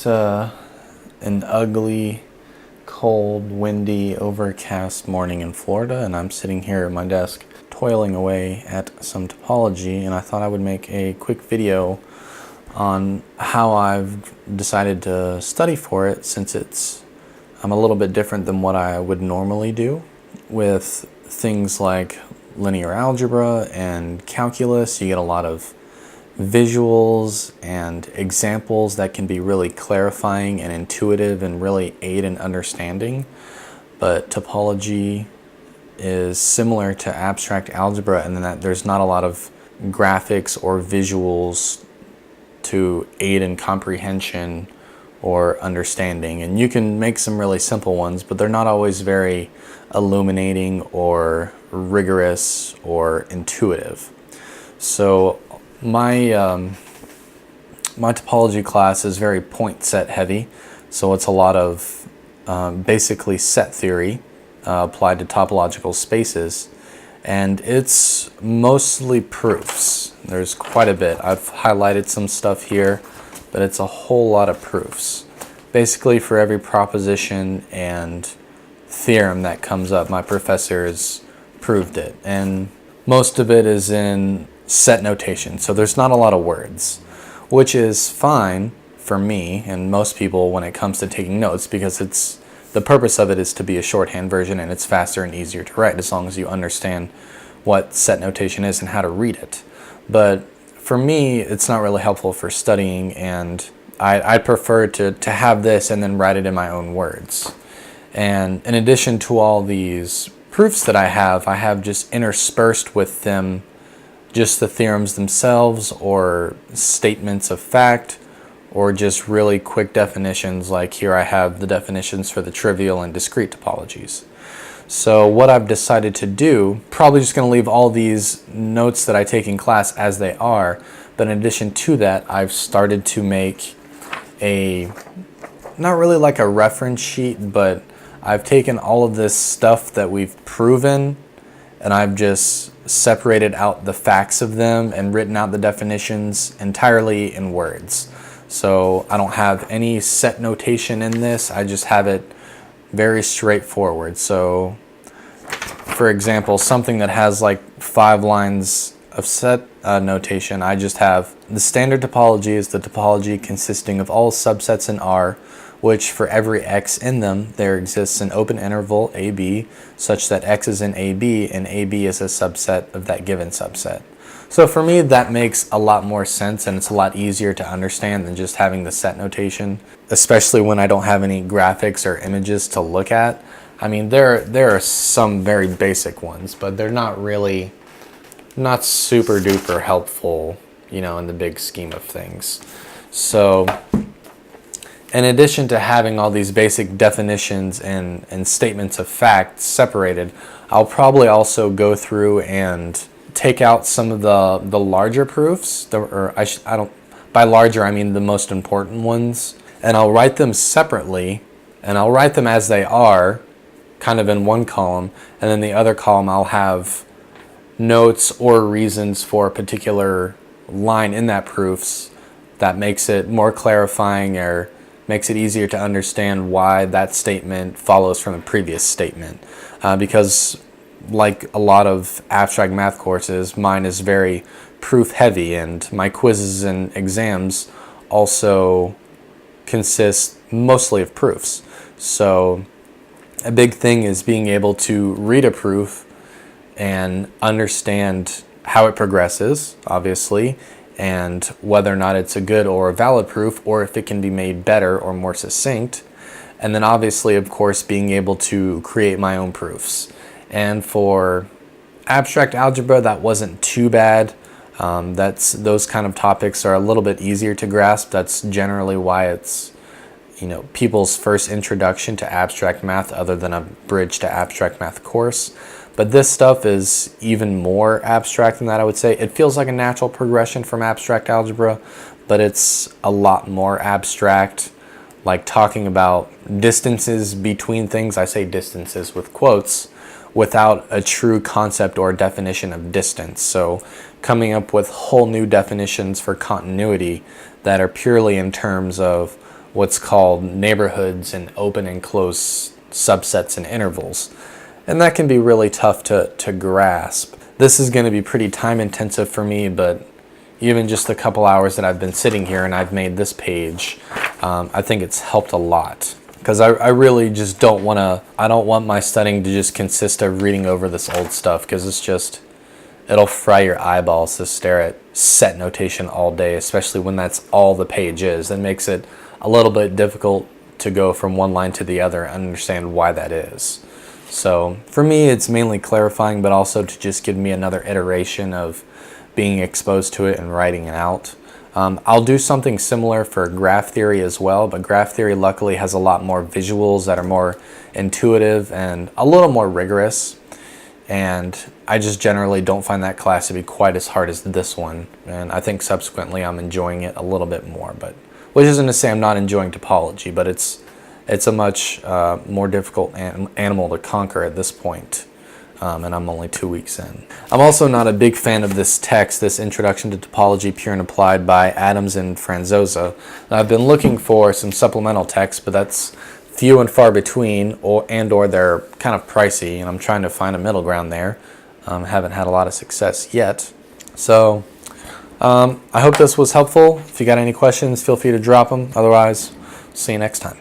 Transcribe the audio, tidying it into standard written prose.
It's an ugly, cold, windy, overcast morning in Florida, and I'm sitting here at my desk toiling away at some topology, and I thought I would make a quick video on how I've decided to study for it, since I'm a little bit different than what I would normally do with things like linear algebra and calculus. You get a lot of visuals and examples that can be really clarifying and intuitive and really aid in understanding. But topology is similar to abstract algebra in that there's not a lot of graphics or visuals to aid in comprehension or understanding. And you can make some really simple ones, but they're not always very illuminating or rigorous or intuitive. So my topology class is very point set heavy, so it's a lot of basically set theory applied to topological spaces, and it's mostly proofs. There's quite a bit. I've highlighted some stuff here, but it's a whole lot of proofs. Basically, for every proposition and theorem that comes up, my professor has proved it, and most of it is in set notation, so there's not a lot of words, which is fine for me and most people when it comes to taking notes, because the purpose of it is to be a shorthand version, and it's faster and easier to write as long as you understand what set notation is and how to read it. But for me, it's not really helpful for studying, and I prefer to have this and then write it in my own words. And in addition to all these proofs that I have just interspersed with them just the theorems themselves, or statements of fact, or just really quick definitions. Like here I have the definitions for the trivial and discrete topologies. So what I've decided to do, probably just going to leave all these notes that I take in class as they are, but in addition to that, I've started to make not really like a reference sheet, but I've taken all of this stuff that we've proven, and I've just separated out the facts of them and written out the definitions entirely in words. So I don't have any set notation in this. I just have it very straightforward. So for example, something that has like 5 lines of set notation, I just have the standard topology is the topology consisting of all subsets in R, which for every x in them, there exists an open interval AB such that x is in AB and AB is a subset of that given subset. So for me, that makes a lot more sense, and it's a lot easier to understand than just having the set notation, especially when I don't have any graphics or images to look at. I mean, there are some very basic ones, but they're not super duper helpful, in the big scheme of things. So in addition to having all these basic definitions and statements of fact separated, I'll probably also go through and take out some of the larger proofs, by larger I mean the most important ones, and I'll write them separately, and I'll write them as they are, kind of in one column, and then the other column I'll have notes or reasons for a particular line in that proofs that makes it more clarifying or makes it easier to understand why that statement follows from a previous statement. Because like a lot of abstract math courses, mine is very proof heavy, and my quizzes and exams also consist mostly of proofs. So a big thing is being able to read a proof and understand how it progresses, obviously, and whether or not it's a good or a valid proof, or if it can be made better or more succinct. And then obviously, of course, being able to create my own proofs. And for abstract algebra, that wasn't too bad. Those kind of topics are a little bit easier to grasp. That's generally why it's people's first introduction to abstract math, other than a bridge to abstract math course. But this stuff is even more abstract than that, I would say. It feels like a natural progression from abstract algebra, but it's a lot more abstract, like talking about distances between things. I say distances with quotes, without a true concept or definition of distance. So coming up with whole new definitions for continuity that are purely in terms of what's called neighborhoods and open and closed subsets and intervals. And that can be really tough to grasp. This is going to be pretty time intensive for me, but even just the couple hours that I've been sitting here and I've made this page, I think it's helped a lot. Because I really just don't want my studying to just consist of reading over this old stuff, because it'll fry your eyeballs to stare at set notation all day, especially when that's all the page is. That makes it a little bit difficult to go from one line to the other and understand why that is. So for me, it's mainly clarifying, but also to just give me another iteration of being exposed to it and writing it out. I'll do something similar for graph theory as well, but graph theory luckily has a lot more visuals that are more intuitive and a little more rigorous. And I just generally don't find that class to be quite as hard as this one. And I think subsequently I'm enjoying it a little bit more, but which isn't to say I'm not enjoying topology, but it's a much more difficult animal to conquer at this point. And I'm only 2 weeks in. I'm also not a big fan of this text, this Introduction to Topology Pure and Applied by Adams and Franzosa. I've been looking for some supplemental text, but that's few and far between, or they're kind of pricey, and I'm trying to find a middle ground there. Haven't had a lot of success yet. So I hope this was helpful. If you got any questions, feel free to drop them. Otherwise, see you next time.